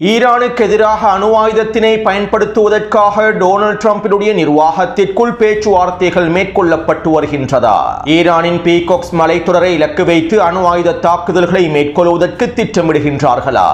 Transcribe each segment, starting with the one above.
ஈரானுக்கு எதிராக அணு ஆயுதத்தினை பயன்படுத்துவதற்காக டொனால்ட் ட்ரம்பினுடைய நிர்வாகத்திற்குள் பேச்சுவார்த்தைகள் மேற்கொள்ளப்பட்டு வருகின்றதா? ஈரானின் பீகாக்ஸ் மலைத்தொடரை இலக்கு வைத்து அணு ஆயுத தாக்குதல்களை மேற்கொள்வதற்கு திட்டமிடுகின்றார்களா?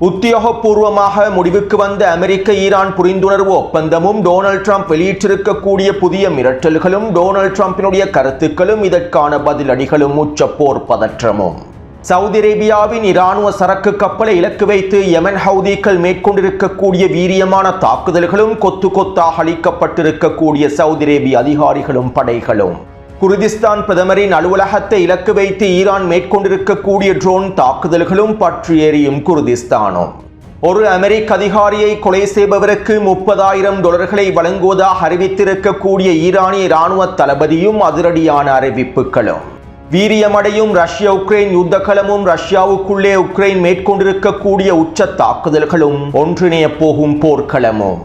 உத்தியோகபூர்வமாக முடிவுக்கு வந்த அமெரிக்க ஈரான் புரிந்துணர்வு ஒப்பந்தமும் டொனால்ட் ட்ரம்ப் வெளியிட்டிருக்கக்கூடிய புதிய மிரட்டல்களும் டொனால்ட் ட்ரம்பினுடைய கருத்துக்களும் இதற்கான பதிலடிகளும் உச்சப்போர் பதற்றமும். சவுதி அரேபியாவின் இராணுவ சரக்கு கப்பலை இலக்கு வைத்து யெமன் ஹவுதிகள் மேற்கொண்டிருக்கக்கூடிய வீரியமான தாக்குதல்களும் கொத்து கொத்தாக அளிக்கப்பட்டிருக்கக்கூடிய சவுதி அரேபிய அதிகாரிகளும் படைகளும். குர்திஸ்தான் பிரதமரின் அலுவலகத்தை இலக்கு வைத்து ஈரான் மேற்கொண்டிருக்கக்கூடிய ட்ரோன் தாக்குதல்களும் பற்றி எரியும் குர்திஸ்தானும். ஒரு அமெரிக்க அதிகாரியை கொலை செய்பவருக்கு $30,000 வழங்குவதாக அறிவித்திருக்கக்கூடிய ஈரானிய இராணுவ தளபதியும் அதிரடியான அறிவிப்புகளும். வீரியமடையும் ரஷ்ய உக்ரைன் யுத்தகலமும் ரஷ்யாவுக்குள்ளே உக்ரைன் மேற்கொண்டிருக்கக்கூடிய உச்ச தாக்குதல்களும் ஒன்றிணைய போகும் போர்க்களமும்.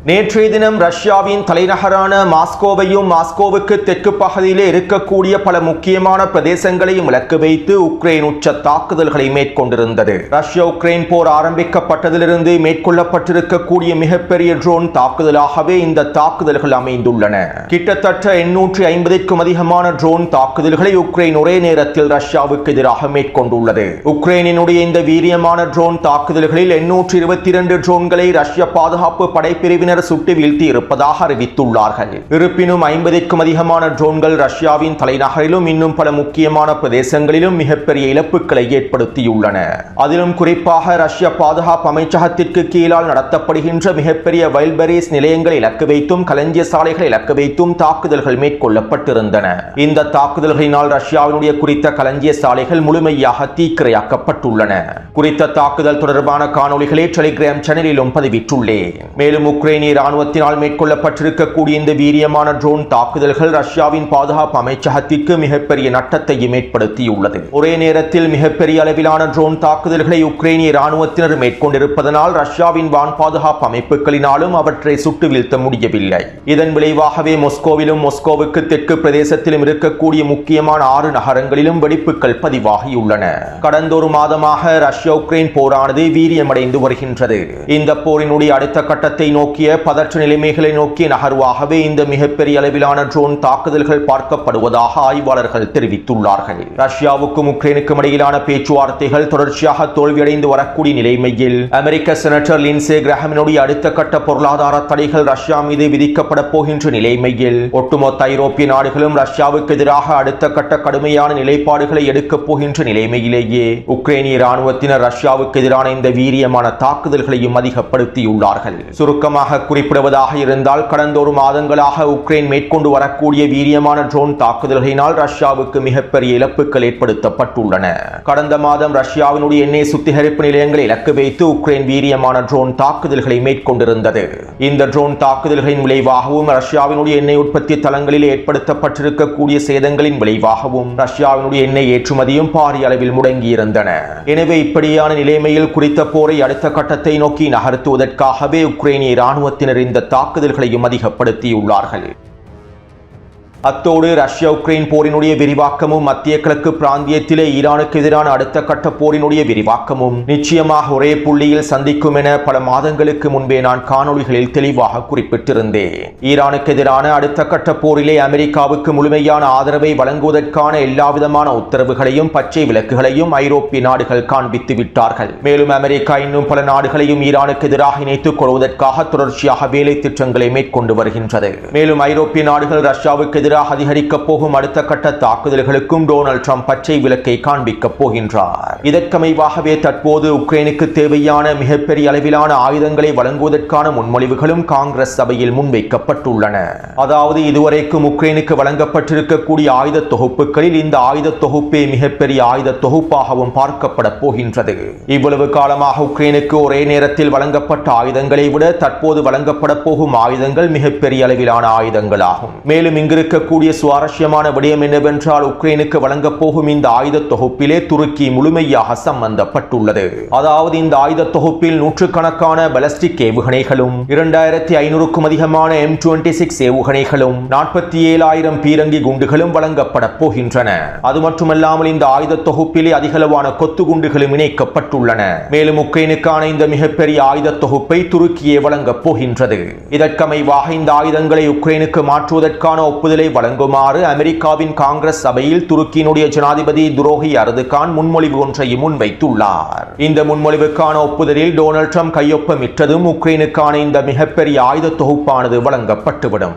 நேற்றைய தினம் ரஷ்யாவின் தலைநகரான மாஸ்கோவையும் மாஸ்கோவுக்கு தெற்கு பகுதியிலே இருக்கக்கூடிய பல முக்கியமான பிரதேசங்களையும் இலக்கு வைத்து உக்ரைன் உச்ச தாக்குதல்களை மேற்கொண்டிருந்தது. ரஷ்யா உக்ரைன் போர் ஆரம்பிக்கப்பட்டதிலிருந்து மேற்கொள்ளப்பட்டிருக்கக்கூடிய மிகப்பெரிய ட்ரோன் தாக்குதலாகவே இந்த தாக்குதல்கள் அமைந்துள்ளன. கிட்டத்தட்ட 850க்கும் அதிகமான ட்ரோன் தாக்குதல்களை உக்ரைன் ஒரே நேரத்தில் ரஷ்யாவுக்கு எதிராக மேற்கொண்டுள்ளது. உக்ரைனினுடைய இந்த வீரியமான ட்ரோன் தாக்குதல்களில் 822 ட்ரோன்களை ரஷ்ய பாதுகாப்பு படைப்பிரிவினர் சுட்டு வீழ்த்தி இருப்பதாக அறிவித்துள்ளார்கள். இருப்பினும் 50க்கும் அதிகமான ட்ரோன்கள் ரஷ்யாவின் தலைநகரிலும் இன்னும் பல முக்கியமான பிரதேசங்களிலும் மிகப்பெரிய இழப்புகளை ஏற்படுத்தியுள்ளன. அதிலும் குறிப்பாக ரஷ்ய பாதுகாப்பு அமைச்சகத்திற்கு கீழால் நடத்தப்படுகின்ற மிகப்பெரிய வைல்பெரிஸ் நிலையங்களை இலக்கு வைத்தும் களஞ்சிய சாலைகளை இலக்கு வைத்தும் தாக்குதல்கள் மேற்கொள்ளப்பட்டிருந்தன. இந்த தாக்குதல்களினால் ரஷ்யாவினுடைய குறித்த களஞ்சிய சாலைகள் முழுமையாக தீக்கிரையாக்கப்பட்டுள்ளன. குறித்த தாக்குதல் தொடர்பான காணொளிகளை டெலிகிராம் சேனலிலும் பதிவிட்டுள்ளேன். மேலும் உக்ரைன் இராணுவத்தினால் மேற்கொள்ளப்பட்டிருக்கக்கூடிய இந்த வீரியமான ட்ரோன் தாக்குதல்கள் ரஷ்யாவின் பாதுகாப்பு அமைச்சகத்திற்கு மிகப்பெரிய நட்டத்தையும் ஏற்படுத்தியுள்ளது. ஒரே நேரத்தில் மிகப்பெரிய அளவிலான ட்ரோன் தாக்குதல்களை உக்ரைனிய இராணுவத்தினர் மேற்கொண்டிருப்பதனால் ரஷ்யாவின் வான் பாதுகாப்பு அமைப்புகளினாலும் அவற்றை சுட்டு வீழ்த்த முடியவில்லை. இதன் விளைவாகவே மொஸ்கோவிலும் மொஸ்கோவுக்கு தெற்கு பிரதேசத்திலும் இருக்கக்கூடிய முக்கியமான 6 நகரங்களிலும் வெடிப்புகள் பதிவாகியுள்ளன. கடந்த ஒரு மாதமாக ரஷ்யா உக்ரைன் போரானது வீரியமடைந்து வருகின்றது. இந்த போரினுடைய அடுத்த கட்டத்தை நோக்கிய பதற்ற நிலைமைகளை நோக்கிய நகர்வாகவே இந்த மிகப்பெரிய அளவிலான ட்ரோன் தாக்குதல்கள் பார்க்கப்படுவதாக ஆய்வாளர்கள் தெரிவித்துள்ளார்கள். ரஷ்யாவுக்கும் உக்ரைனுக்கும் இடையிலான பேச்சுவார்த்தைகள் தொடர்ச்சியாக தோல்வியடைந்து வரக்கூடிய நிலைமையில் அமெரிக்க செனட்டர் லின்சே கிரஹாமினுடைய அடுத்த கட்ட பொருளாதார தடைகள் ரஷ்யா மீது விதிக்கப்பட போகின்ற நிலைமையில் ஒட்டுமொத்த ஐரோப்பிய நாடுகளும் ரஷ்யாவுக்கு எதிராக அடுத்த கட்ட கடுமையான நிலைப்பாடுகளை எடுக்கப் போகின்ற நிலைமையிலேயே உக்ரைனிய இராணுவத்தினர் ரஷ்யாவுக்கு எதிரான இந்த வீரியமான தாக்குதல்களையும் அதிகப்படுத்தியுள்ளார்கள். சுருக்கமாக குறிப்பிடுவதாக இருந்தால் கடந்த ஒரு மாதங்களாக உக்ரைன் மேற்கொண்டு வரக்கூடிய வீரியமான ட்ரோன் தாக்குதல்களினால் ரஷ்யாவுக்கு மிகப்பெரிய இழப்புகள் ஏற்படுத்தப்பட்டுள்ளன. கடந்த மாதம் ரஷ்யாவினுடைய எண்ணெய் சுத்திகரிப்பு நிலையங்களை இலக்கு வைத்து உக்ரைன் வீரியமான ட்ரோன் தாக்குதல்களை மேற்கொண்டிருந்தது. இந்த ட்ரோன் தாக்குதல்களின் விளைவாகவும் ரஷ்யாவினுடைய எண்ணெய் உற்பத்தி தளங்களில் ஏற்படுத்தப்பட்டிருக்கக்கூடிய சேதங்களின் விளைவாகவும் ரஷ்யாவினுடைய எண்ணெய் ஏற்றுமதியும் பாரிய அளவில் முடங்கியிருந்தன. எனவே இப்படியான நிலைமையில் குறித்த போரை அடுத்த கட்டத்தை நோக்கி நகர்த்துவதற்காகவே உக்ரைனிய இராணுவத்தினர் இந்த தாக்குதல்களையும் அதிகப்படுத்தியுள்ளார்கள். அத்தோடு ரஷ்யா உக்ரைன் போரினுடைய விரிவாக்கமும் மத்திய கிழக்கு பிராந்தியத்திலே ஈரானுக்கு எதிரான அடுத்த கட்ட போரினுடைய விரிவாக்கமும் நிச்சயமாக ஒரே புள்ளியில் சந்திக்கும் என பல மாதங்களுக்கு முன்பே நான் காணொளிகளில் தெளிவாக குறிப்பிட்டிருந்தேன். ஈரானுக்கு எதிரான அடுத்த கட்ட போரிலே அமெரிக்காவுக்கு முழுமையான ஆதரவை வழங்குவதற்கான எல்லாவிதமான உத்தரவுகளையும் பச்சை விளக்குகளையும் ஐரோப்பிய நாடுகள் காண்பித்து விட்டார்கள். மேலும் அமெரிக்கா இன்னும் பல நாடுகளையும் ஈரானுக்கு எதிராக இணைத்துக் கொள்வதற்காக தொடர்ச்சியாக வேலை திட்டங்களை மேற்கொண்டு வருகின்றது. மேலும் ஐரோப்பிய நாடுகள் ரஷ்யாவுக்கு எதிராக அதிகரிக்கப் போகும் அடுத்த கட்ட தாக்குதல்களுக்கும் டொனால்ட் ட்ரம்ப் பச்சை விளக்கை காண்பிக்கப் போகின்றார். இதற்கமைவாகவே தற்போது உக்ரைனுக்கு தேவையான மிகப்பெரிய அளவிலான ஆயுதங்களை வழங்குவதற்கான முன்மொழிவுகளும் காங்கிரஸ் சபையில் முன்வைக்கப்பட்டுள்ளன. அதாவது இதுவரைக்கும் உக்ரைனுக்கு வழங்கப்பட்டிருக்கக்கூடிய ஆயுத தொகுப்புகளில் இந்த ஆயுத தொகுப்பே மிகப்பெரிய ஆயுத தொகுப்பாகவும் பார்க்கப்பட போகின்றது. இவ்வளவு காலமாக உக்ரைனுக்கு ஒரே நேரத்தில் வழங்கப்பட்ட ஆயுதங்களை விட தற்போது வழங்கப்பட போகும் ஆயுதங்கள் மிகப்பெரிய அளவிலான ஆயுதங்களாகும். மேலும் இங்கிருக்க இருக்கக்கூடிய சுவாரஸ்யமான விடயம் என்னவென்றால் உக்ரைனுக்கு வழங்கப் போகும் இந்த ஆயுத தொகுப்பிலே துருக்கி முழுமையாக சம்பந்தப்பட்டுள்ளது. அதாவது இந்த ஆயுத தொகுப்பில் நூற்றுக்கணக்கான பாலிஸ்டிக் ஏவுகணைகளும் 2500க்கும் அதிகமான M26 ஏவுகணைகளும் 47,000 பீரங்கி குண்டுகளும் வழங்கப்பட போகின்றன. அது மட்டுமல்லாமல் இந்த ஆயுத தொகுப்பிலே அதிகளவான கொத்து குண்டுகளும் இணைக்கப்பட்டுள்ளன. மேலும் உக்ரைனுக்கான இந்த மிகப்பெரிய ஆயுத தொகுப்பை துருக்கியே வழங்கப் போகின்றது. இதற்கமைவாக இந்த ஆயுதங்களை உக்ரைனுக்கு மாற்றுவதற்கான ஒப்புதலை வழங்குமாறு அமெரிக்காவின் காங்கிரஸ் சபையில் துருக்கியினுடைய ஜனாதிபதி துரோகி அர்துகான் முன்மொழிவு ஒன்றையும் முன்வைத்துள்ளார். இந்த முன்மொழிவுக்கான ஒப்புதலில் டொனால்ட் ட்ரம்ப் கையொப்பமிட்டதும் உக்ரைனுக்கான இந்த மிகப்பெரிய ஆயுத தொகுப்பானது வழங்கப்பட்டுவிடும்.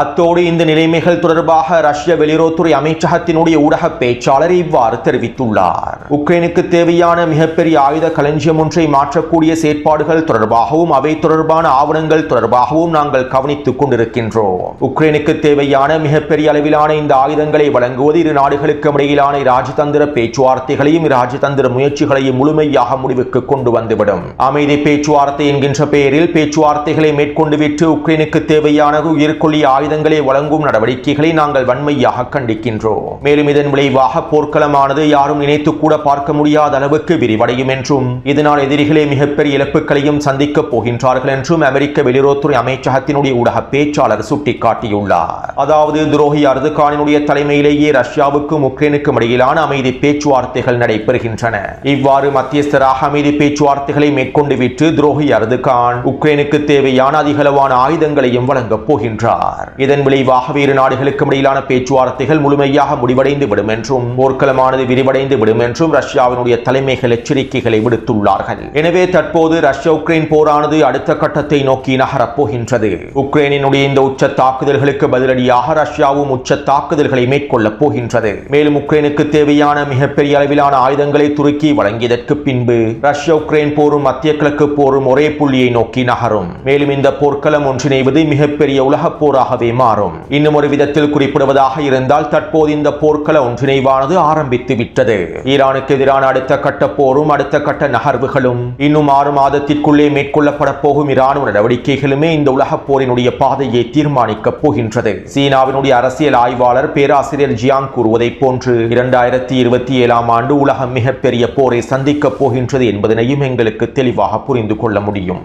அத்தோடு இந்த நிலைமைகள் தொடர்பாக ரஷ்ய வெளியுறவுத்துறை அமைச்சகத்தினுடைய ஊடக பேச்சாளர் இவ்வாறு தெரிவித்துள்ளார். உக்ரைனுக்கு தேவையான மிகப்பெரிய ஆயுத களஞ்சியம் ஒன்றை மாற்றக்கூடிய செயற்பாடுகள் தொடர்பாகவும் அவை தொடர்பான ஆவணங்கள் தொடர்பாகவும் நாங்கள் கவனித்துக் கொண்டிருக்கின்றோம். உக்ரைனுக்கு தேவையான மிகப்பெரிய அளவிலான இந்த ஆயுதங்களை வழங்குவது இரு நாடுகளுக்கு இடையிலான இராஜதந்திர பேச்சுவார்த்தைகளையும் இராஜதந்திர முயற்சிகளையும் முழுமையாக முடிவுக்கு கொண்டு வந்துவிடும். அமைதி பேச்சுவார்த்தை என்கின்ற பெயரில் பேச்சுவார்த்தைகளை மேற்கொண்டுவிட்டு உக்ரைனுக்கு தேவையான உயிர்கொல்லி ஆயுதங்களை வழங்கும் நடவடிக்கைகளை நாங்கள் வன்மையாக கண்டிக்கின்றோம். மேலும் இதன் விளைவாக போர்க்களமானது யாரும் நினைத்து கூட பார்க்க முடியாத அளவுக்கு விரிவடையும் என்றும் இதனால் எதிரிகளே மிகப்பெரிய இழப்புகளையும் சந்திக்கப் போகின்றார்கள் என்றும் அமெரிக்க வெளியுறவுத்துறை அமைச்சகத்தினுடைய ஊடக பேச்சாளர் சுட்டிக்காட்டியுள்ளார். அதாவது துரோகி அர்துகானினுடைய தலைமையிலேயே ரஷ்யாவுக்கும் உக்ரைனுக்கும் இடையிலான அமைதி பேச்சுவார்த்தைகள் நடைபெறுகின்றன. இவ்வாறு மத்தியஸ்தராக அமைதி பேச்சுவார்த்தைகளை மேற்கொண்டு விட்டு துரோகி அர்துகான் உக்ரைனுக்கு தேவையான அதிகளவான ஆயுதங்களையும் வழங்கப் போகின்றார். இதன் விளைவாக இரு நாடுகளுக்கும் இடையிலான பேச்சுவார்த்தைகள் முழுமையாக முடிவடைந்து விடும் என்றும் போர்க்களமானது விரிவடைந்து விடும் என்றும் ரஷ்யாவினுடைய தலைமைகள் எச்சரிக்கைகளை விடுத்துள்ளார்கள். எனவே தற்போது ரஷ்யா உக்ரைன் போரானது அடுத்த கட்டத்தை நோக்கி நகரப் போகின்றது. உக்ரைனினுடைய இந்த உச்ச தாக்குதல்களுக்கு பதிலடியாக ரஷ்யாவும் உச்ச தாக்குதல்களை மேற்கொள்ளப் போகின்றது. மேலும் உக்ரைனுக்கு தேவையான மிகப்பெரிய அளவிலான ஆயுதங்களை துருக்கி வழங்கியதற்கு பின்பு ரஷ்யா உக்ரைன் போரும் மத்திய கிழக்கு போரும் ஒரே புள்ளியை நோக்கி நகரும். மேலும் இந்த போர்க்களம் ஒன்றிணைவது மிகப்பெரிய உலக போராகவே மாறும். இன்னும் ஒரு விதத்தில் குறிப்பிடுவதாக இருந்தால் தற்போது இந்த போர்க்கள ஒன்றிணைவானது ஆரம்பித்து விட்டது. ஈரானுக்கு எதிரான அடுத்த கட்ட போரும் அடுத்த கட்ட நகர்வுகளும் இன்னும் 6 மாதத்திற்குள்ளே மேற்கொள்ளப்பட போகும் இராணுவ நடவடிக்கைகளுமே இந்த உலக போரினுடைய பாதையை தீர்மானிக்கப் போகின்றது. சீனாவினுடைய அரசியல் ஆய்வாளர் பேராசிரியர் ஜியாங் கூறுவதை போன்று 2027ஆம் ஆண்டு உலகம் மிகப்பெரிய போரை சந்திக்கப் போகின்றது என்பதனையும் எங்களுக்கு தெளிவாக புரிந்து கொள்ள முடியும்.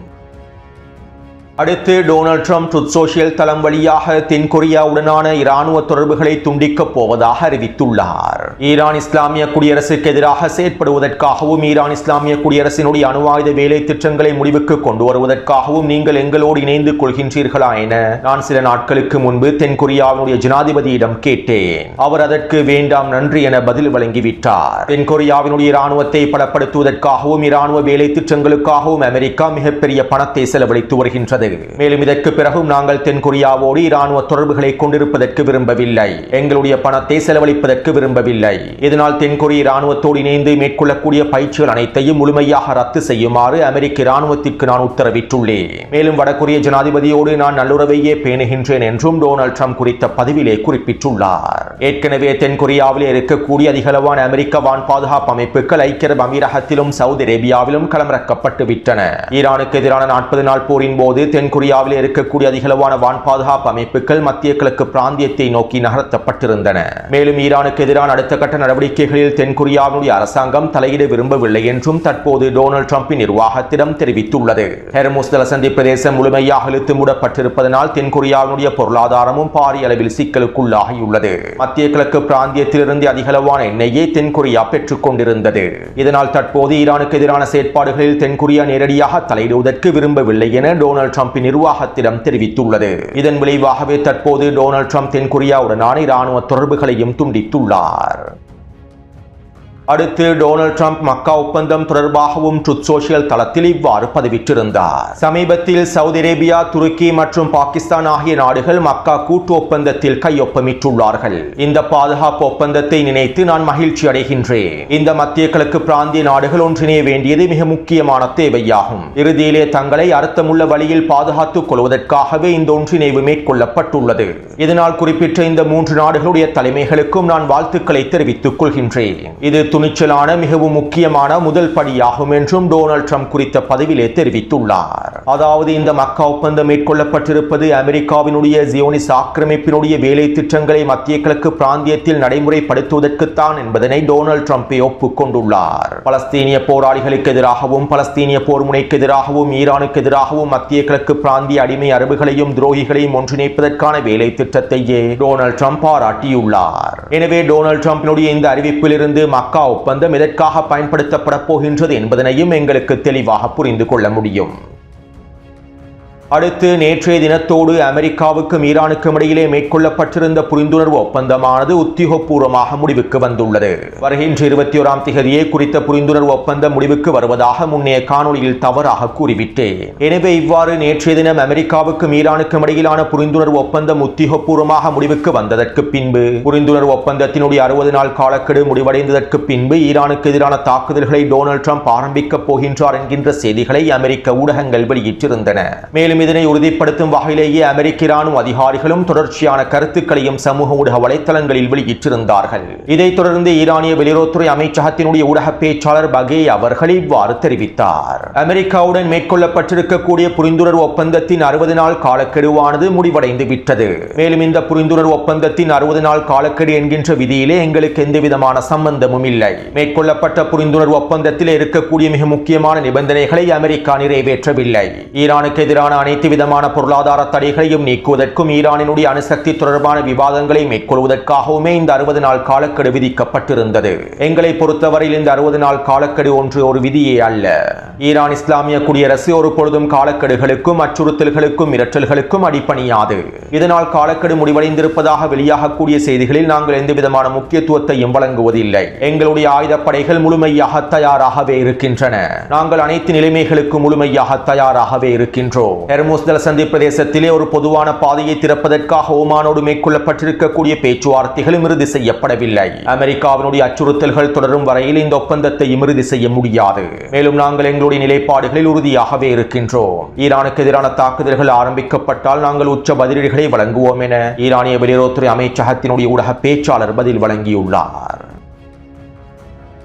அடுத்து டொனால்ட் ட்ரம்ப் ட்ரூத் சோஷியல் தளம் வழியாக தென்கொரியாவுடனான இராணுவ தொடர்புகளை துண்டிக்கப் போவதாக அறிவித்துள்ளார். ஈரான் இஸ்லாமிய குடியரசுக்கு எதிராக செயற்படுவதற்காகவும் ஈரான் இஸ்லாமிய குடியரசினுடைய அணு ஆயுத வேலை திட்டங்களை முடிவுக்கு கொண்டு வருவதற்காகவும் நீங்கள் எங்களோடு இணைந்து கொள்கின்றீர்களா என நான் சில நாட்களுக்கு முன்பு தென்கொரியாவினுடைய ஜனாதிபதியிடம் கேட்டேன். அவர் அதற்கு வேண்டாம் நன்றி என பதில் வழங்கிவிட்டார். தென்கொரியாவினுடைய இராணுவத்தை பலப்படுத்துவதற்காகவும் இராணுவ வேலை திட்டங்களுக்காகவும் அமெரிக்கா மிகப்பெரிய பணத்தை செலவழித்து வருகின்றது. மேலும் இதற்கு பிறகும் நாங்கள் தென்கொரியாவோடு இராணுவ தொடர்புகளை கொண்டிருப்பதற்கு விரும்பவில்லை. எங்களுடைய பணத்தை செலவழிப்பதற்கு விரும்பவில்லை. இதனால் தென்கொரிய இராணுவத்தோடு இணைந்து மேற்கொள்ளக்கூடிய பயிற்சிகள் அனைத்தையும் முழுமையாக ரத்து செய்யுமாறு அமெரிக்க இராணுவத்திற்கு நான் உத்தரவிட்டுள்ளேன். மேலும் வடகொரிய ஜனாதிபதியோடு நான் நல்லுறவையே பேணுகின்றேன் என்றும் டொனால்ட் ட்ரம்ப் குறித்த பதிவிலே குறிப்பிட்டுள்ளார். ஏற்கனவே தென்கொரியாவில் இருக்கக்கூடிய அதிகளவான அமெரிக்க வான் பாதுகாப்பு அமைப்புகள் ஐக்கிய அரபு அமீரகத்திலும் சவுதி அரேபியாவிலும் களமிறக்கப்பட்டு விட்டன. ஈரானுக்கு எதிரான 40 நாள் போரின் போது தென்கொரியாவில் இருக்கக்கூடிய அதிகளவான வான் பாதுகாப்பு அமைப்புகள் மத்திய கிழக்கு பிராந்தியத்தை நோக்கி நகர்த்தப்பட்டிருந்தன. மேலும் ஈரானுக்கு எதிரான அடுத்த கட்ட நடவடிக்கைகளில் தென்கொரியாவுடைய அரசாங்கம் தலையிட விரும்பவில்லை என்றும் தற்போது டொனால்ட் ட்ரம்பின் நிர்வாகத்திடம் தெரிவித்துள்ளது. ஹெர்முஸ் ஜலசந்தி பிரதேசம் முழுமையாக இழுத்து மூடப்பட்டிருப்பதனால் தென்கொரியாவுடைய பொருளாதாரமும் பாரிய அளவில் சிக்கலுக்குள்ளாகியுள்ளது. மத்திய கிழக்கு பிராந்தியத்திலிருந்து அதிகளவான எண்ணெயை தென்கொரியா பெற்றுக் கொண்டிருந்தது. இதனால் தற்போது ஈரானுக்கு எதிரான செயற்பாடுகளில் தென்கொரியா நேரடியாக தலையிடுவதற்கு விரும்பவில்லை என டொனால்ட் ட்ரம்பின் நிர்வாகத்திடம் தெரிவித்துள்ளது. இதன் விளைவாகவே தற்போது டொனால்ட் ட்ரம்ப் தென்கொரியாவுடனான இராணுவ தொடர்புகளையும் துண்டித்துள்ளார். அடுத்து டொனால்ட் ட்ரம்ப் மக்கா ஒப்பந்தம் தொடர்பாகவும் ட்ரூத் சோஷியல் தளத்தில் இவ்வாறு பதிவிட்டிருந்தார். சமீபத்தில் சவுதி அரேபியா, துருக்கி மற்றும் பாகிஸ்தான் ஆகிய நாடுகள் மக்கா கூட்டு ஒப்பந்தத்தில் கையொப்பமிட்டுள்ளார்கள். இந்த பாதுகாப்பு ஒப்பந்தத்தை நினைத்து நான் மகிழ்ச்சி அடைகின்றேன். இந்த மத்திய கிழக்கு பிராந்திய நாடுகள் ஒன்றிணைய வேண்டியது மிக முக்கியமான தேவையாகும். இறுதியிலே தங்களை அர்த்தமுள்ள வழியில் பாதுகாத்துக் கொள்வதற்காகவே இந்த ஒன்றிணைவு மேற்கொள்ளப்பட்டுள்ளது. இதனால் குறிப்பிட்ட இந்த 3 நாடுகளுடைய தலைமைகளுக்கும் நான் வாழ்த்துக்களை தெரிவித்துக் கொள்கின்றேன். இது துணிச்சலான மிகவும் முக்கியமான முதல் படியாகும் என்றும் டொனால்ட் ட்ரம்ப் குறித்த பதிவிலே தெரிவித்துள்ளார். அதாவது இந்த மக்கா ஒப்பந்தம் மேற்கொள்ளப்பட்டிருப்பது அமெரிக்காவினுடைய ஜியோனிஸ் ஆக்கிரமிப்பினுடைய வேலை திட்டங்களை மத்திய கிழக்கு பிராந்தியத்தில் நடைமுறைப்படுத்துவதற்குத்தான் என்பதனை டொனால்ட் ட்ரம்பே ஒப்புக்கொண்டுள்ளார். பலஸ்தீனிய போராளிகளுக்கு எதிராகவும் பலஸ்தீனிய போர் முனைக்கு எதிராகவும் ஈரானுக்கு எதிராகவும் மத்திய கிழக்கு பிராந்திய அடிமை அரபுகளையும் துரோகிகளையும் ஒன்றிணைப்பதற்கான வேலை திட்டத்தையே டொனால்ட் ட்ரம்ப் பாராட்டியுள்ளார். எனவே டொனால்ட் ட்ரம்பினுடைய இந்த அறிவிப்பிலிருந்து மக்கா ஒப்பந்தம் எதற்காக பயன்படுத்தப்பட போகின்றது என்பதனையும் எங்களுக்கு தெளிவாக புரிந்து கொள்ள முடியும். அடுத்து நேற்றைய தினத்தோடு அமெரிக்காவுக்கும் ஈரானுக்கும் இடையிலே மேற்கொள்ளப்பட்டிருந்த புரிந்துணர்வு ஒப்பந்தமானது உத்தியோகபூர்வமாக முடிவுக்கு வந்துள்ளது. வருகின்ற 21ஆம் தேதியே குறித்த புரிந்துணர்வு ஒப்பந்தம் முடிவுக்கு வருவதாக முன்னைய காணொலியில் தவறாக கூறிவிட்டேன். எனவே இவ்வாறு நேற்றைய தினம் அமெரிக்காவுக்கும் ஈரானுக்கும் இடையிலான புரிந்துணர்வு ஒப்பந்தம் உத்தியோகபூர்வமாக முடிவுக்கு வந்ததற்கு பின்பு புரிந்துணர்வு ஒப்பந்தத்தினுடைய 60 நாள் காலக்கெடு முடிவடைந்ததற்கு பின்பு ஈரானுக்கு எதிரான தாக்குதல்களை டொனால்ட் ட்ரம்ப் ஆரம்பிக்கப் போகின்றார் என்கின்ற செய்திகளை அமெரிக்க ஊடகங்கள் வெளியிட்டிருந்தன. மேலும் இதனை உறுதிப்படுத்தும் வகையிலேயே அமெரிக்க இராணுவ அதிகாரிகளும் தொடர்ச்சியான கருத்துக்களையும் சமூக ஊடக வலைத்தளங்களில் வெளியிட்டிருந்தார்கள். இதைத் தொடர்ந்து ஈரானிய வெளியுறவுத்துறை அமைச்சகத்தினுடைய ஊடக பேச்சாளர் பகே அவர்கள் இவ்வாறு தெரிவித்தார். அமெரிக்காவுடன் மேற்கொள்ளப்பட்டிருக்கக்கூடிய புரிந்துணர்வு ஒப்பந்தத்தின் 60 நாள் காலக்கெடுவானது முடிவடைந்து விட்டது. மேலும் இந்த புரிந்துணர்வு ஒப்பந்தத்தின் 60 நாள் காலக்கெடு என்கின்ற விதியிலே எங்களுக்கு எந்தவிதமான சம்பந்தமும் இல்லை. மேற்கொள்ளப்பட்ட புரிந்துணர்வு ஒப்பந்தத்தில் இருக்கக்கூடிய மிக முக்கியமான நிபந்தனைகளை அமெரிக்கா நிறைவேற்றவில்லை. ஈரானுக்கு எதிரான அனைத்து விதமான பொருளாதார தடைகளையும் நீக்குவதற்கும் ஈரானினுடைய அணுசக்தி தொடர்பான விவாதங்களை மேற்கொள்வதற்காகவுமே இந்த 60 நாள் காலக்கெடு விதிக்கப்பட்டிருந்தது. எங்களை பொறுத்தவரையில் இந்த 60 நாள் காலக்கெடு ஒரு விதியே அல்ல. ஈரான் இஸ்லாமிய குடியரசு ஒரு பொழுதும் காலக்கெடுகளுக்கும் அச்சுறுத்தல்களுக்கும் மிரட்டல்களுக்கும் அடிபணியாது. இதனால் காலக்கெடு முடிவடைந்திருப்பதாக வெளியாகக்கூடிய செய்திகளில் நாங்கள் எந்த விதமான முக்கியத்துவத்தையும் வழங்குவதில்லை. எங்களுடைய ஆயுதப்படைகள் முழுமையாக தயாராகவே இருக்கின்றன. நாங்கள் அனைத்து நிலைமைகளுக்கும் முழுமையாக தயாராகவே இருக்கின்றோம். ஹெர்முஸ் ஜலசந்தி பிரதேசத்திலே ஒரு பொதுவான பாதையை திறப்பதற்காக ஓமானோடு மேற்கொள்ளப்பட்டிருக்கக்கூடிய பேச்சுவார்த்தைகளும் இறுதி செய்யப்படவில்லை. அமெரிக்காவினுடைய அச்சுறுத்தல்கள் தொடரும் வரையில் இந்த ஒப்பந்தத்தை இறுதி செய்ய முடியாது. மேலும் நாங்கள் எங்களுடைய நிலைப்பாடுகளில் உறுதியாகவே இருக்கின்றோம். ஈரானுக்கு எதிரான தாக்குதல்கள் ஆரம்பிக்கப்பட்டால் நாங்கள் உச்ச பதிலடிகளை வழங்குவோம் என ஈரானிய வெளியுறவுத்துறை அமைச்சகத்தினுடைய ஊடக பேச்சாளர் பதில் வழங்கியுள்ளார்.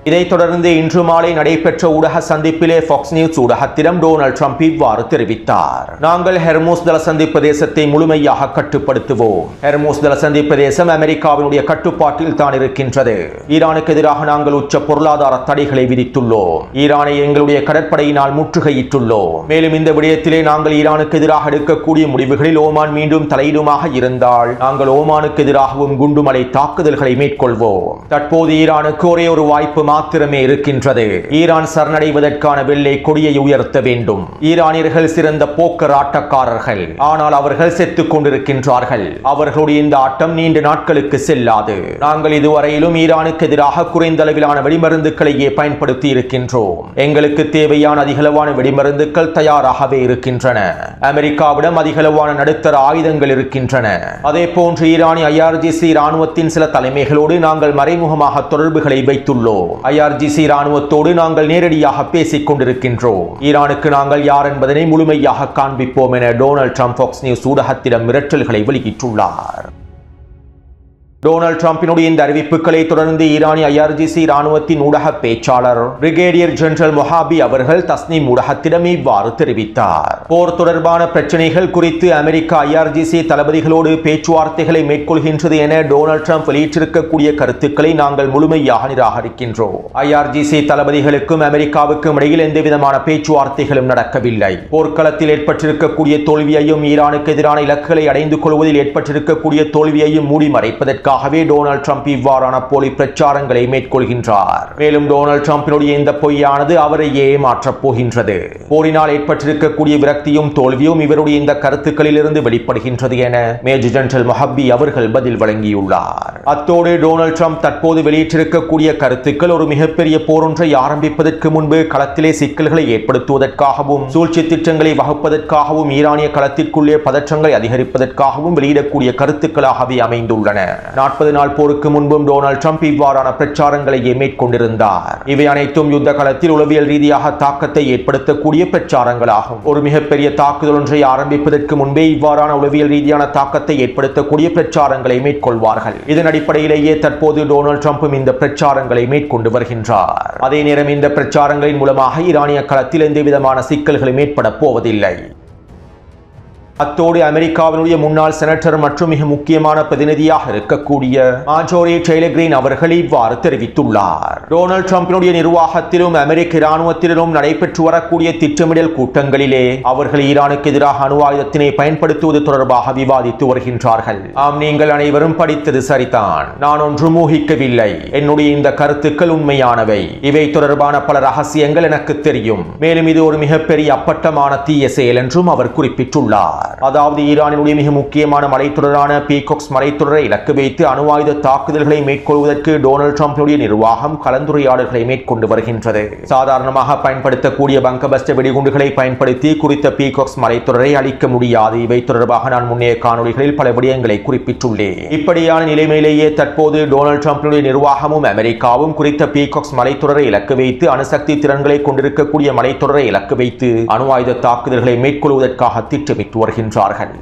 இதைத் தொடர்ந்து இன்று மாலை நடைபெற்ற ஊடக சந்திப்பிலே ஃபாக்ஸ் நியூஸ் ஊடகத்திடம் டொனால்ட் ட்ரம்ப் இவ்வாறு தெரிவித்தார். நாங்கள் ஹெர்முஸ் ஜலசந்தி பிரதேசத்தை முழுமையாக கட்டுப்படுத்துவோம். ஹெர்முஸ் ஜலசந்தி பிரதேசம் அமெரிக்காவினுடைய கட்டுப்பாட்டில் தான் இருக்கின்றது. ஈரானுக்கு எதிராக நாங்கள் உச்ச பொருளாதார தடைகளை விதித்துள்ளோம். ஈரானை எங்களுடைய கடற்படையினால் முற்றுகையிட்டுள்ளோம். மேலும் இந்த விடயத்திலே நாங்கள் ஈரானுக்கு எதிராக எடுக்கக்கூடிய முடிவுகளில் ஓமான் மீண்டும் தலையிடுமாக இருந்தால் நாங்கள் ஓமானுக்கு எதிராகவும் குண்டுமலை தாக்குதல்களை மேற்கொள்வோம். தற்போது ஈரானுக்கு ஒரே ஒரு வாய்ப்பு மாத்திரமே இருக்கின்றது. ஈரான் சரணடைவதற்கான வெள்ளை கொடியை உயர்த்த வேண்டும். ஈரானியர்கள் சிறந்த போக்கர் ஆட்டக்காரர்கள். ஆனால் அவர்கள் செத்துக் கொண்டிருக்கின்றார்கள். அவர்களுடைய இந்த ஆட்டம் நீண்ட நாட்களுக்கு செல்லாது. நாங்கள் இதுவரையிலும் ஈரானுக்கு எதிராக குறைந்த அளவிலான வெடிமருந்துகளையே பயன்படுத்தி இருக்கின்றோம். எங்களுக்கு தேவையான அதிகளவான வெடிமருந்துகள் தயாராகவே இருக்கின்றன. அமெரிக்காவிடம் அதிகளவான நடுத்தர ஆயுதங்கள் இருக்கின்றன. அதே போன்று ஈரானிய IRGC இராணுவத்தின் சில தலைமைகளோடு நாங்கள் மறைமுகமாக தொடர்புகளை வைத்துள்ளோம். IRGC இராணுவத்தோடு நாங்கள் நேரடியாக பேசிக் கொண்டிருக்கின்றோம். ஈரானுக்கு நாங்கள் யார் என்பதனை முழுமையாக காண்பிப்போம் என டொனால்ட் ட்ரம்ப் ஃபாக்ஸ் நியூஸ் ஊடகத்திடம் மிரட்டல்களை வெளியிட்டுள்ளார். டொனால்ட் ட்ரம்பினுடைய இந்த அறிவிப்புகளை தொடர்ந்து ஈரானிய IRGC இராணுவத்தின் ஊடக பேச்சாளர் பிரிகேடியர் ஜெனரல் மொஹாபி அவர்கள் தஸ்னீம் ஊடகத்திடம் இவ்வாறு தெரிவித்தார். போர் தொடர்பான பிரச்சனைகள் குறித்து அமெரிக்கா IRGC தளபதிகளோடு பேச்சுவார்த்தைகளை மேற்கொள்கின்றது என டொனால்ட் ட்ரம்ப் வெளியிட்டிருக்கக்கூடிய கருத்துக்களை நாங்கள் முழுமையாக நிராகரிக்கின்றோம். IRGC தளபதிகளுக்கும் அமெரிக்காவுக்கும் இடையில் எந்தவிதமான பேச்சுவார்த்தைகளும் நடக்கவில்லை. போர்க்களத்தில் ஏற்பட்டிருக்கக்கூடிய தோல்வியையும் ஈரானுக்கு எதிரான இலக்குகளை அடைந்து கொள்வதில் ஏற்பட்டிருக்கக்கூடிய தோல்வியையும் மூடி மறைப்பதற்கு டொனால்ட் ட்ரம்ப் இவ்வாறான போலி பிரச்சாரங்களை மேற்கொள்கின்றார். மேலும் டொனால்ட் ட்ரம்பினுடைய இந்த பொய்யானது அவரையே ஏமாற்றப் போகின்றது. போரினால் ஏற்பட்டிருக்கக்கூடிய விரக்தியும் தோல்வியும் இவருடைய இந்த கருத்துக்களில் இருந்து வெளிப்படுகின்றது என மேஜர் ஜெனரல் மொஹாபி அவர்கள் பதில் வழங்கியுள்ளார். அத்தோடு டொனால்ட் ட்ரம்ப் தற்போது வெளியிட்டிருக்கக்கூடிய கருத்துக்கள் ஒரு மிகப்பெரிய போரொன்றை ஆரம்பிப்பதற்கு முன்பு களத்திலே சிக்கல்களை ஏற்படுத்துவதற்காகவும் சூழ்ச்சி திட்டங்களை வகுப்பதற்காகவும் ஈரானிய களத்திற்குள்ளே பதற்றங்களை அதிகரிப்பதற்காகவும் வெளியிடக்கூடிய கருத்துக்களாகவே அமைந்துள்ளன. 40 நாள் போருக்கு முன்பும் டொனால்ட் ட்ரம்ப் இவ்வாறான பிரச்சாரங்களையே மேற்கொண்டிருந்தார். இவை அனைத்தும் யுத்த களத்தில் உளவியல் ரீதியாக தாக்கத்தை ஏற்படுத்தக்கூடிய பிரச்சாரங்களாகும். ஒரு மிகப்பெரிய தாக்குதல் ஒன்றை ஆரம்பிப்பதற்கு முன்பே இவ்வாறான உளவியல் ரீதியான தாக்கத்தை ஏற்படுத்தக்கூடிய பிரச்சாரங்களை மேற்கொள்வார்கள். இதன் அடிப்படையிலேயே தற்போது டொனால்ட் ட்ரம்பும் இந்த பிரச்சாரங்களை மேற்கொண்டு வருகின்றார். அதே நேரம் இந்த பிரச்சாரங்களின் மூலமாக ஈரானிய களத்தில் எந்தவிதமான சிக்கல்களும் ஏற்பட போவதில்லை. அத்தோடு அமெரிக்காவினுடைய முன்னாள் செனட்டர் மற்றும் மிக முக்கியமான பிரதிநிதியாக இருக்கக்கூடிய மார்ஜோரி டெய்லர் கிரீன் அவர்கள் இவ்வாறு தெரிவித்துள்ளார். டொனால்ட் ட்ரம்பினுடைய நிர்வாகத்திலும் அமெரிக்க இராணுவத்திலும் நடைபெற்று வரக்கூடிய திட்டமிடல் கூட்டங்களிலே அவர்கள் ஈரானுக்கு எதிராக அணு ஆயுதத்தினை பயன்படுத்துவது தொடர்பாக விவாதித்து வருகின்றார்கள். ஆம், நீங்கள் அனைவரும் படித்தது சரிதான். நான் ஒன்றும் ஊகிக்கவில்லை. என்னுடைய இந்த கருத்துக்கள் உண்மையானவை. இவை தொடர்பான பல ரகசியங்கள் எனக்கு தெரியும். மேலும் இது ஒரு மிகப்பெரிய அப்பட்டமான தீய செயல் என்றும் அவர் குறிப்பிட்டுள்ளார். அதாவது ஈரானினுடைய மிக முக்கியமான மலைத்தொடரான பீகாக்ஸ் மலைத்தொடரை இலக்கு வைத்து அணு ஆயுத தாக்குதல்களை மேற்கொள்வதற்கு டொனால்ட் ட்ரம்பினுடைய நிர்வாகம் கலந்துரையாடல்களை மேற்கொண்டு வருகின்றது. சாதாரணமாக பயன்படுத்தக்கூடிய பங்கபஸ்ட வெடிகுண்டுகளை பயன்படுத்தி குறித்த பீகாக்ஸ் மலைத்தொடரை அழிக்க முடியாது. இவை தொடர்பாக நான் முன்னைய காணொளிகளில் பல விடயங்களை குறிப்பிட்டுள்ளேன். இப்படியான நிலைமையிலேயே தற்போது டொனால்ட் ட்ரம்பினுடைய நிர்வாகமும் அமெரிக்காவும் குறித்த பீகாக்ஸ் மலைத்தொடரை இலக்கு வைத்து அணுசக்தி திறன்களை கொண்டிருக்கக்கூடிய மலைத்தொடரை இலக்கு வைத்து அணு ஆயுத தாக்குதல்களை மேற்கொள்வதற்காக திட்டமிட்டு வருகின்றார்கள்.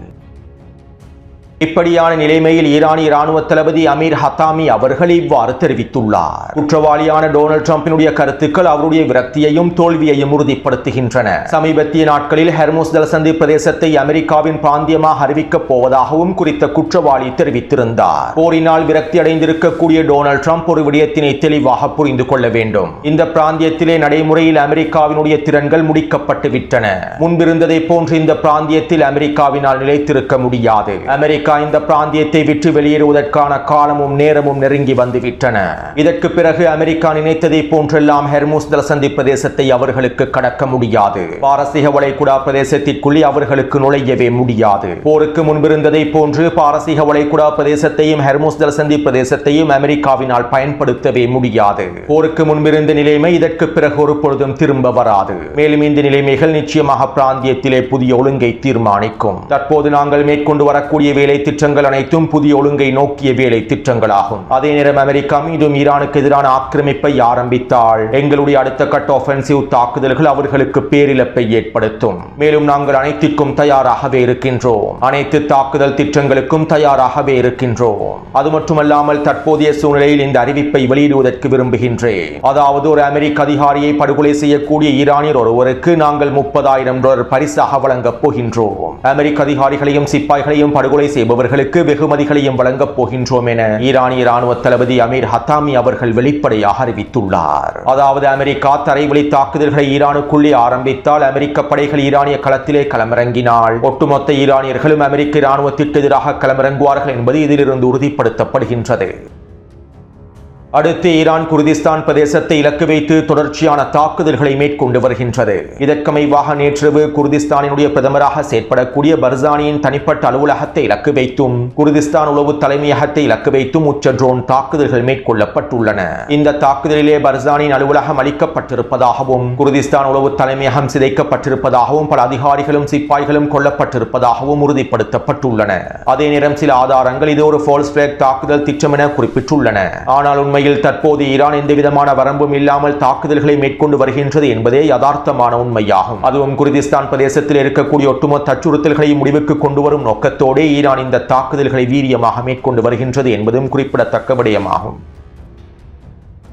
இப்படியான நிலைமையில் ஈரானிய இராணுவ தளபதி அமீர் ஹத்தாமி அவர்கள் இவ்வாறு தெரிவித்துள்ளார். குற்றவாளியான டொனால்ட் ட்ரம்பினுடைய கருத்துக்கள் அவருடைய விரக்தியையும் தோல்வியையும் உறுதிப்படுத்துகின்றன. சமீபத்திய நாட்களில் ஹெர்முஸ் ஜலசந்தி பிரதேசத்தை அமெரிக்காவின் பிராந்தியமாக அறிவிக்கப் போவதாகவும் குறித்த குற்றவாளி தெரிவித்திருந்தார். போரினால் விரக்தி அடைந்திருக்கக்கூடிய டொனால்ட் ட்ரம்ப் ஒரு விடயத்தினை தெளிவாக புரிந்து கொள்ள வேண்டும். இந்த பிராந்தியத்திலே நடைமுறையில் அமெரிக்காவினுடைய திறன்கள் முடிக்கப்பட்டு விட்டன. முன்பிருந்ததை போன்று இந்த பிராந்தியத்தில் அமெரிக்காவினால் நிலைத்திருக்க முடியாது. அமெரிக்கா இந்த பிராந்தியத்தை விட்டு வெளியேறுவதற்கான காலமும் நேரமும் நெருங்கி வந்துவிட்டன. இதற்கு பிறகு அமெரிக்கா நினைத்ததை போன்றெல்லாம் ஹெர்முஸ் ஜலசந்தி பிரதேசத்தை அவர்களுக்கு கடக்க முடியாது. பாரசீக வளைகுடா பிரதேசத்திற்குள்ளே அவர்களுக்கு நுழையவே முடியாது. போருக்கு முன்பிருந்ததை போன்று பாரசீக வளைகுடா பிரதேசத்தையும் ஹெர்முஸ் ஜலசந்தி பிரதேசத்தையும் அமெரிக்காவினால் பயன்படுத்தவே முடியாது. போருக்கு முன்பிருந்த நிலைமை இதற்கு பிறகு ஒரு பொழுதும் திரும்ப வராது. மேலும் இந்த நிலைமைகள் நிச்சயமாக பிராந்தியத்திலே புதிய ஒழுங்கை தீர்மானிக்கும். தற்போது நாங்கள் மேற்கொண்டு வரக்கூடிய வேலை திட்டங்கள் அனைத்தும் புதிய ஒழுங்கை நோக்கிய வேலை திட்டங்களாகும். அதே நேரம் அமெரிக்கா மீண்டும் ஈரானுக்கு எதிரான ஆக்கிரமிப்பை ஆரம்பித்தால் எங்களுடைய அடுத்த கட்ட ஆஃபென்சிவ் தாக்குதல்கள் அவர்களுக்கு பேரிழப்பை ஏற்படுத்தும். மேலும் நாங்கள் அனைத்திற்கும் தயாராகவே இருக்கின்றோம். அனைத்து தாக்குதல் திட்டங்களுக்கும் தயாராகவே இருக்கின்றோம். அது மட்டுமல்லாமல் தற்போதைய சூழ்நிலையில் இந்த அறிவிப்பை வெளியிடுவதற்கு விரும்புகின்றேன். அதாவது ஒரு அமெரிக்க அதிகாரியை படுகொலை செய்யக்கூடிய ஈரானியர் ஒருவருக்கு நாங்கள் $30,000 பரிசாக வழங்கப் போகின்றோம். அமெரிக்க அதிகாரிகளையும் சிப்பாய்களையும் படுகொலை செய்பவர்களுக்கு வெகுமதிகளையும் வழங்கப் போகின்றோம் என ஈரானிய இராணுவ தளபதி அமீர் ஹத்தாமி அவர்கள் வெளிப்படையாக அறிவித்துள்ளார். அதாவது அமெரிக்கா தரைவழி தாக்குதல்களை ஈரானுக்குள்ளே ஆரம்பித்தால், அமெரிக்க படைகள் ஈரானிய களத்திலே களமிறங்கினால் ஒட்டுமொத்த ஈரானியர்களும் அமெரிக்க இராணுவத்திற்கு எதிராக களமிறங்குவார்கள் என்பது இதிலிருந்து உறுதிப்படுத்தப்படுகின்றது. அடுத்து ஈரான் குர்திஸ்தான் பிரதேசத்தை இலக்கு வைத்து தொடர்ச்சியான தாக்குதல்களை மேற்கொண்டு வருகின்றது. இதற்கமைவாக நேற்றிரவு குர்திஸ்தானினுடைய பிரதமராக செயற்படக்கூடிய பர்சானியின் தனிப்பட்ட அலுவலகத்தை இலக்கு வைத்தும் குர்திஸ்தான் உளவு தலைமையகத்தை இலக்கு வைத்தும் உச்ச ட்ரோன் தாக்குதல்கள் மேற்கொள்ளப்பட்டுள்ளன. இந்த தாக்குதலிலே பர்சானியின் அலுவலகம் அளிக்கப்பட்டிருப்பதாகவும் குர்திஸ்தான் உளவு தலைமையகம் சிதைக்கப்பட்டிருப்பதாகவும் பல அதிகாரிகளும் சிப்பாய்களும் கொல்லப்பட்டிருப்பதாகவும் உறுதிப்படுத்தப்பட்டுள்ளன. அதே நேரம் சில ஆதாரங்கள் இது ஒரு ஃபால்ஸ் பிளாக் தாக்குதல் திட்டம் என குறிப்பிட்டுள்ளன. ஆனால் உண்மை தற்போது ஈரான் எந்தவிதமான வரம்பும் இல்லாமல் தாக்குதல்களை மேற்கொண்டு வருகின்றது என்பதே யதார்த்தமான உண்மையாகும். அதுவும் குர்திஸ்தான் பிரதேசத்தில் இருக்கக்கூடிய ஒட்டுமொத்த அச்சுறுத்தல்களையும் முடிவுக்கு கொண்டு வரும் நோக்கத்தோடு ஈரான் இந்த தாக்குதல்களை வீரியமாக மேற்கொண்டு வருகின்றது என்பதும் குறிப்பிடத்தக்க விடயமாகும்.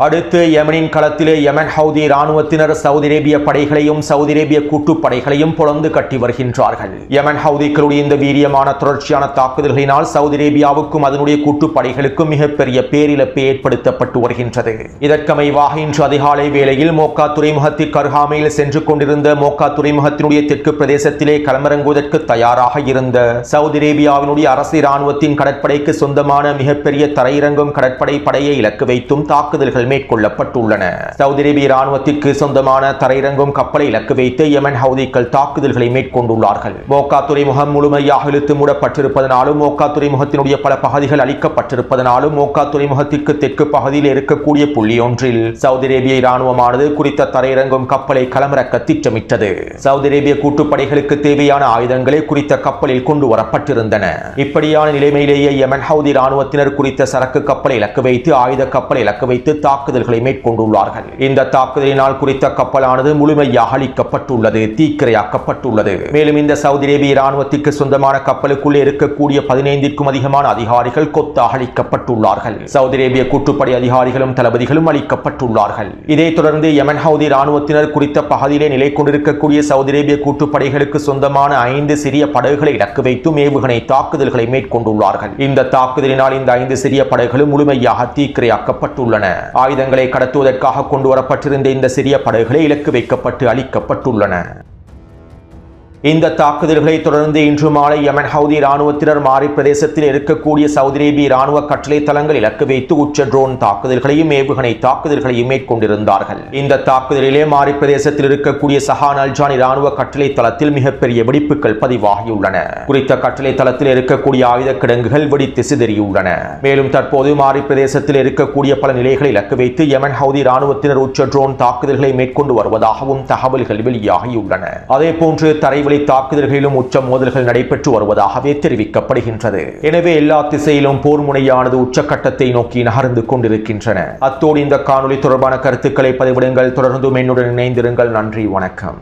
அடுத்து யமனின் களத்திலே யமன் ஹவுதி இராணுவத்தினர் சவுதி அரேபிய படைகளையும் சவுதி அரேபிய கூட்டுப்படைகளையும் பொளந்து கட்டி வருகின்றார்கள். யமன் ஹவுதிகளுடைய இந்த வீரியமான தொடர்ச்சியான தாக்குதல்களினால் சவுதி அரேபியாவுக்கும் அதனுடைய கூட்டுப்படைகளுக்கும் மிகப்பெரிய பேரிழப்பு ஏற்படுத்தப்பட்டு வருகின்றது. இதற்கமைவாக இன்று அதிகாலை வேளையில் மோக்கா துறைமுகத்திற்கு அருகாமையில் சென்று கொண்டிருந்த மோக்கா துறைமுகத்தினுடைய தெற்கு பிரதேசத்திலே களமிறங்குவதற்கு தயாராக இருந்த சவுதி அரேபியாவினுடைய அரசு இராணுவத்தின் கடற்படைக்கு சொந்தமான மிகப்பெரிய தரையிறங்கும் கடற்படை படையை இலக்கு வைத்தும் தாக்குதல்கள் தாக்குதல்கள் மேற்கொள்ளப்பட்டுள்ளன. சவுதி அரேபிய ராணுவத்திற்கு சொந்தமான தரையிறங்கும் கப்பலை இலக்கு வைத்து யமன் ஹவுதிகள் தாக்குதல்களை மேற்கொண்டுள்ளார்கள். மோக்கா துறைமுகம் முழுமையாக இழுத்து மூடப்பட்டிருப்பதனாலும் மோக்கா துறைமுகத்தினுடைய பல பகுதிகள் அளிக்கப்பட்டிருப்பதனாலும் மோக்கா துறைமுகத்திற்கு தெற்கு பகுதியில் இருக்கக்கூடிய புள்ளி ஒன்றில் சவுதி அரேபிய ராணுவமானது குறித்த தரையிறங்கும் கப்பலை களமிறக்க திட்டமிட்டது. சவுதி அரேபிய கூட்டுப்படைகளுக்கு தேவையான ஆயுதங்களை குறித்த கப்பலில் கொண்டு வரப்பட்டிருந்தன. இப்படியான நிலைமையிலேயே யமன் ஹவுதி ராணுவத்தினர் குறித்த சரக்கு கப்பலை இலக்கு வைத்து ஆயுத கப்பலை இலக்கு வைத்து தாக்குதல்களை மேற்கொண்டுள்ளார்கள். இந்த தாக்குதலினால் குறித்த கப்பலானது முழுமையாக அழிக்கப்பட்டுள்ளது, தீக்கிரையாக்கப்பட்டுள்ளது. மேலும் இந்த சவுதி அரேபிய ராணுவத்திற்கு சொந்தமான கப்பலுக்குள்ளே இருக்கக்கூடிய 15க்கும் அதிகமான அதிகாரிகள் கொத்தாக அழிக்கப்பட்டுள்ளார்கள். சவுதி அரேபிய கூட்டுப்படை அதிகாரிகளும் தளபதிகளும் அழிக்கப்பட்டுள்ளார்கள். இதைத் தொடர்ந்து யமன் ஹவுதி ராணுவத்தினர் குறித்த பகுதியிலே நிலை கொண்டிருக்கக்கூடிய சவுதி அரேபிய கூட்டுப்படைகளுக்கு சொந்தமான 5 சிறிய படகுகளை இலக்கு வைத்து ஏவுகணை தாக்குதல்களை மேற்கொண்டுள்ளார்கள். இந்த தாக்குதலினால் இந்த 5 சிறிய படகுகளும் முழுமையாக தீக்கிரையாக்கப்பட்டுள்ளன. ஆயுதங்களை கடத்துவதற்காக கொண்டு வரப்பட்டிருந்த இந்த சிறிய படகுகளை இலக்கு வைக்கப்பட்டு அழிக்கப்பட்டுள்ளன. இந்த தாக்குதல்களை தொடர்ந்து இன்று மாலை யமன் ஹவுதி ராணுவத்தினர் மாரி பிரதேசத்தில் இருக்கக்கூடிய சவுதி அரேபிய ராணுவ கட்டளை தளங்கள் இலக்கு வைத்து உச்ச ட்ரோன் தாக்குதல்களையும் ஏவுகணை தாக்குதல்களையும் மேற்கொண்டிருந்தார்கள். இந்த தாக்குதலிலே மாரி பிரதேசத்தில் இருக்கக்கூடிய சஹான் அல்ஜானி ராணுவ கட்டளை தளத்தில் மிகப்பெரிய வெடிப்புகள் பதிவாகியுள்ளன. குறித்த கட்டளை தளத்தில் இருக்கக்கூடிய ஆயுத கிடங்குகள் வெடித்து சிதறியுள்ளன. மேலும் தற்போது மாரி பிரதேசத்தில் இருக்கக்கூடிய பல நிலைகளை இலக்கு வைத்து யமன் ஹவுதி ராணுவத்தினர் உச்ச ட்ரோன் தாக்குதல்களை மேற்கொண்டு வருவதாகவும் தகவல்கள் வெளியாகியுள்ளன. அதே போன்று தரைவழி தாக்குதல்களிலும் உச்ச மோதல்கள் நடைபெற்று வருவதாகவே தெரிவிக்கப்படுகின்றது. எனவே எல்லா திசையிலும் போர் முனையானது உச்சக்கட்டத்தை நோக்கி நகர்ந்து கொண்டிருக்கின்றன. அத்தோடு இந்த காணொலி தொடர்பான கருத்துக்களை பதிவிடுங்கள். தொடர்ந்து என்னுடன் இணைந்திருங்கள். நன்றி, வணக்கம்.